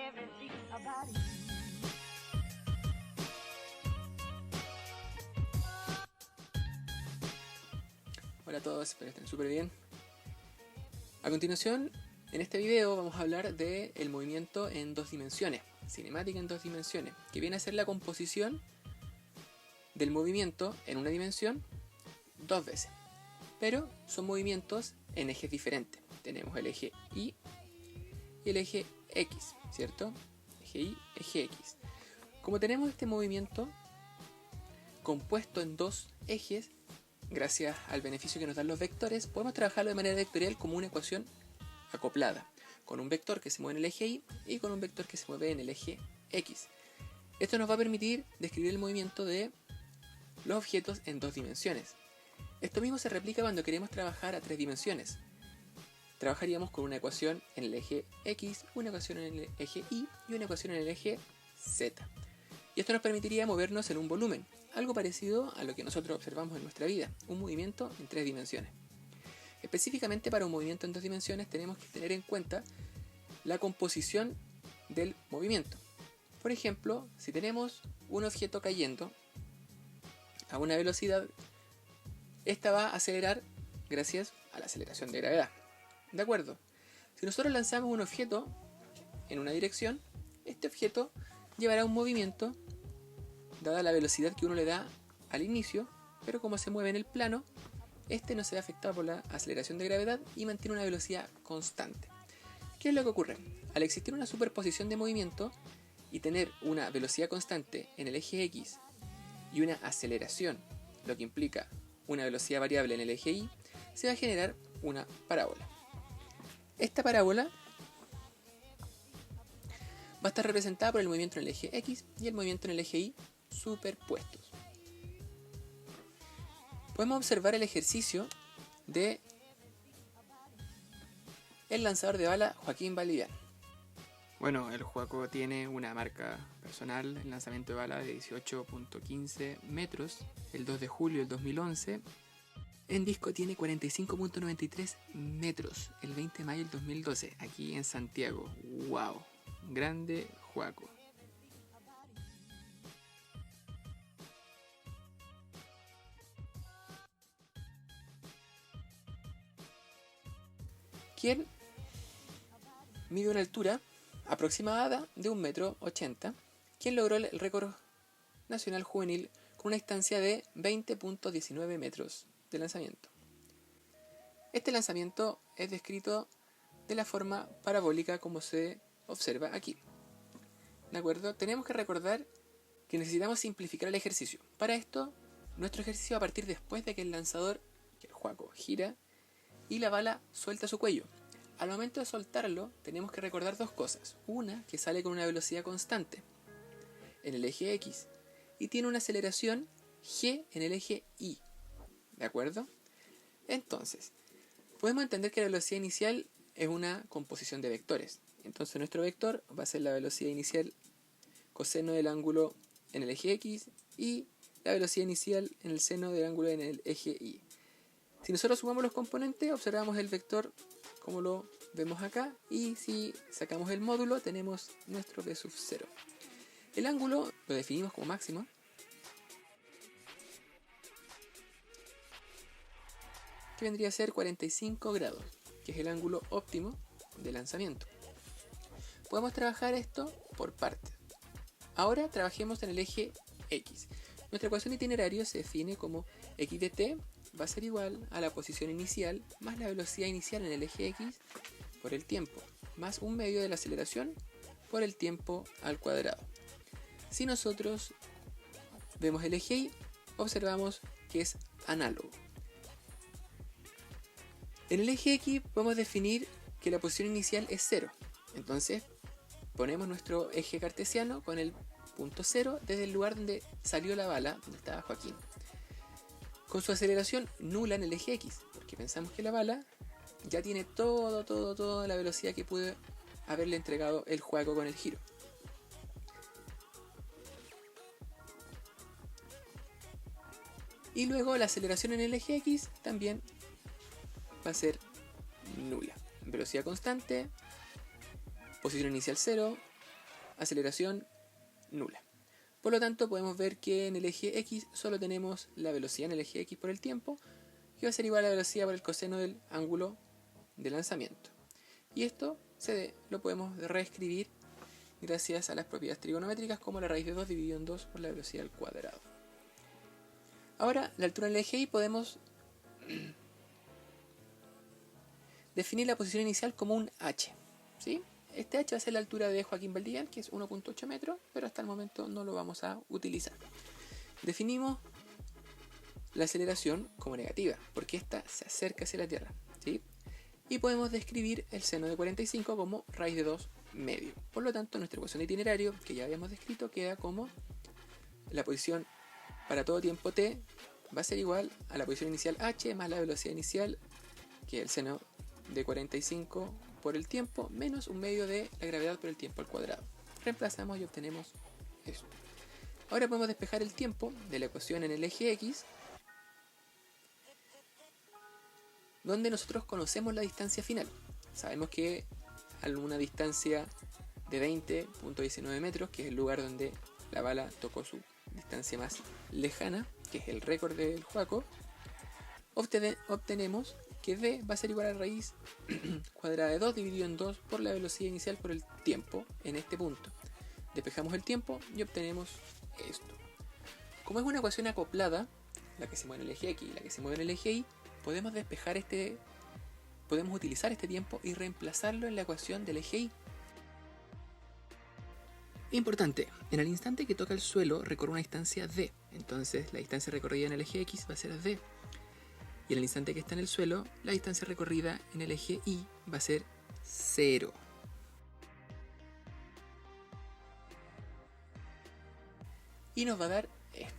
everything about you. Hola a todos, espero que estén súper bien. A continuación, en este video vamos a hablar del movimiento en dos dimensiones, cinemática en dos dimensiones, que viene a ser la composición del movimiento en una dimensión dos veces. Pero son movimientos en ejes diferentes. Tenemos el eje Y y el eje X, ¿cierto? Eje Y, eje X. Como tenemos este movimiento compuesto en dos ejes, gracias al beneficio que nos dan los vectores, podemos trabajarlo de manera vectorial como una ecuación acoplada, con un vector que se mueve en el eje Y y con un vector que se mueve en el eje X. Esto nos va a permitir describir el movimiento de los objetos en dos dimensiones. Esto mismo se replica cuando queremos trabajar a tres dimensiones. Trabajaríamos con una ecuación en el eje X, una ecuación en el eje Y y una ecuación en el eje Z. Y esto nos permitiría movernos en un volumen, algo parecido a lo que nosotros observamos en nuestra vida, un movimiento en tres dimensiones. Específicamente para un movimiento en dos dimensiones tenemos que tener en cuenta la composición del movimiento. Por ejemplo, si tenemos un objeto cayendo a una velocidad, esta va a acelerar gracias a la aceleración de gravedad. ¿De acuerdo? Si nosotros lanzamos un objeto en una dirección, este objeto llevará un movimiento dada la velocidad que uno le da al inicio, pero como se mueve en el plano, este no se ve afectado por la aceleración de gravedad y mantiene una velocidad constante. ¿Qué es lo que ocurre? Al existir una superposición de movimiento y tener una velocidad constante en el eje X y una aceleración, lo que implica una velocidad variable en el eje Y, se va a generar una parábola. Esta parábola va a estar representada por el movimiento en el eje X y el movimiento en el eje Y superpuestos. Podemos observar el ejercicio de el lanzador de bala Joaquín Valdivia. Bueno, el Joaco tiene una marca personal en lanzamiento de bala de 18.15 metros el 2 de julio del 2011. En disco tiene 45.93 metros el 20 de mayo del 2012, aquí en Santiago. ¡Wow! Grande Joaco. Quien mide una altura aproximada de 1,80 m, quien logró el récord nacional juvenil con una distancia de 20.19 metros de lanzamiento. Este lanzamiento es descrito de la forma parabólica como se observa aquí. ¿De acuerdo? Tenemos que recordar que necesitamos simplificar el ejercicio. Para esto, nuestro ejercicio va a partir después de que el lanzador, que el Joaco, gira y la bala suelta su cuello. Al momento de soltarlo, tenemos que recordar dos cosas. Una, que sale con una velocidad constante en el eje X y tiene una aceleración g en el eje Y. ¿De acuerdo? Entonces, podemos entender que la velocidad inicial es una composición de vectores. Entonces nuestro vector va a ser la velocidad inicial coseno del ángulo en el eje X y la velocidad inicial en el seno del ángulo en el eje Y. Si nosotros sumamos los componentes, observamos el vector como lo vemos acá, y si sacamos el módulo tenemos nuestro b sub 0. El ángulo lo definimos como máximo, que vendría a ser 45 grados, que es el ángulo óptimo de lanzamiento. Podemos trabajar esto por partes. Ahora trabajemos en el eje X. Nuestra ecuación de itinerario se define como x de t va a ser igual a la posición inicial más la velocidad inicial en el eje X por el tiempo, más un medio de la aceleración por el tiempo al cuadrado. Si nosotros vemos el eje Y, observamos que es análogo. En el eje X podemos definir que la posición inicial es 0. Entonces ponemos nuestro eje cartesiano con el punto 0 desde el lugar donde salió la bala, donde estaba Joaquín, con su aceleración nula en el eje X, porque pensamos que la bala ya tiene toda la velocidad que pudo haberle entregado el Joaco con el giro. Y luego la aceleración en el eje X también va a ser nula. Velocidad constante, posición inicial 0, aceleración nula. Por lo tanto, podemos ver que en el eje X solo tenemos la velocidad en el eje X por el tiempo, que va a ser igual a la velocidad por el coseno del ángulo de lanzamiento. Y esto lo podemos reescribir gracias a las propiedades trigonométricas, como la raíz de 2 dividido en 2 por la velocidad al cuadrado. Ahora, la altura en el eje Y podemos definir la posición inicial como un h, ¿sí? Este h va a ser la altura de Joaquín Valdivia, que es 1.8 metros, pero hasta el momento no lo vamos a utilizar. Definimos la aceleración como negativa, porque ésta se acerca hacia la Tierra, ¿sí? Y podemos describir el seno de 45 como raíz de 2 medio. Por lo tanto, nuestra ecuación de itinerario, que ya habíamos descrito, queda como la posición para todo tiempo t va a ser igual a la posición inicial h más la velocidad inicial, que es el seno de 45 por el tiempo, menos un medio de la gravedad por el tiempo al cuadrado. Reemplazamos y obtenemos esto. Ahora podemos despejar el tiempo de la ecuación en el eje X, donde nosotros conocemos la distancia final. Sabemos que a una distancia de 20.19 metros, que es el lugar donde la bala tocó su distancia más lejana, que es el récord del Joaco, obtenemos que d va a ser igual a la raíz cuadrada de 2 dividido en 2 por la velocidad inicial por el tiempo en este punto. Despejamos el tiempo y obtenemos esto. Como es una ecuación acoplada, la que se mueve en el eje X y la que se mueve en el eje Y, podemos utilizar este tiempo y reemplazarlo en la ecuación del eje Y. Importante, en el instante que toca el suelo recorre una distancia d, entonces la distancia recorrida en el eje X va a ser d. Y en el instante que está en el suelo, la distancia recorrida en el eje Y va a ser 0. Y nos va a dar esto.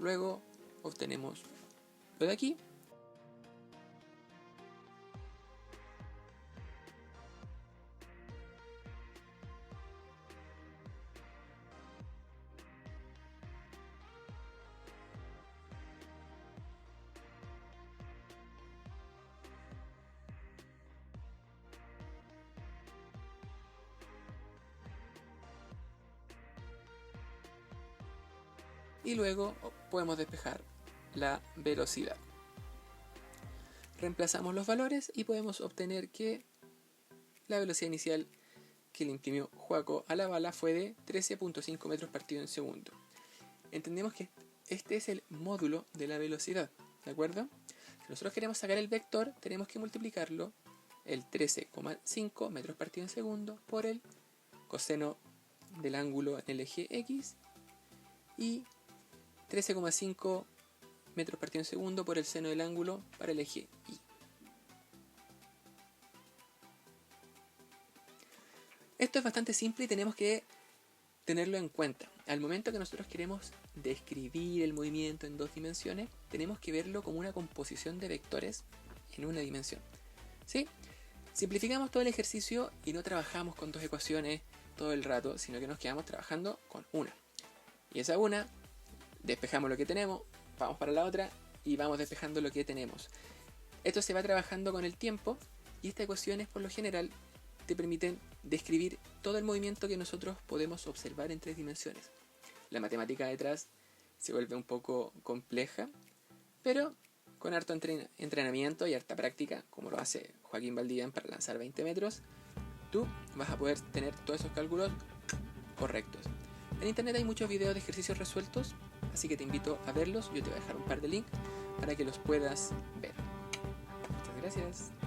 Luego obtenemos lo de aquí. Y luego podemos despejar la velocidad. Reemplazamos los valores y podemos obtener que la velocidad inicial que le imprimió Joaco a la bala fue de 13.5 metros partido en segundo. Entendemos que este es el módulo de la velocidad, ¿de acuerdo? Si nosotros queremos sacar el vector, tenemos que multiplicarlo el 13,5 metros partido en segundo por el coseno del ángulo en el eje X y 13,5 metros partido en segundo por el seno del ángulo para el eje Y. Esto es bastante simple y tenemos que tenerlo en cuenta. Al momento que nosotros queremos describir el movimiento en 2 dimensiones, tenemos que verlo como una composición de vectores en una dimensión, ¿sí? Simplificamos todo el ejercicio y no trabajamos con 2 ecuaciones todo el rato, sino que nos quedamos trabajando con una. Y esa una, despejamos lo que tenemos, vamos para la otra y vamos despejando lo que tenemos. Esto se va trabajando con el tiempo y estas ecuaciones por lo general te permiten describir todo el movimiento que nosotros podemos observar en 3 dimensiones. La matemática detrás se vuelve un poco compleja, pero con harto entrenamiento y harta práctica, como lo hace Joaquín Valdivia para lanzar 20 metros, tú vas a poder tener todos esos cálculos correctos. En internet hay muchos videos de ejercicios resueltos, así que te invito a verlos. Yo te voy a dejar un par de links para que los puedas ver. Muchas gracias.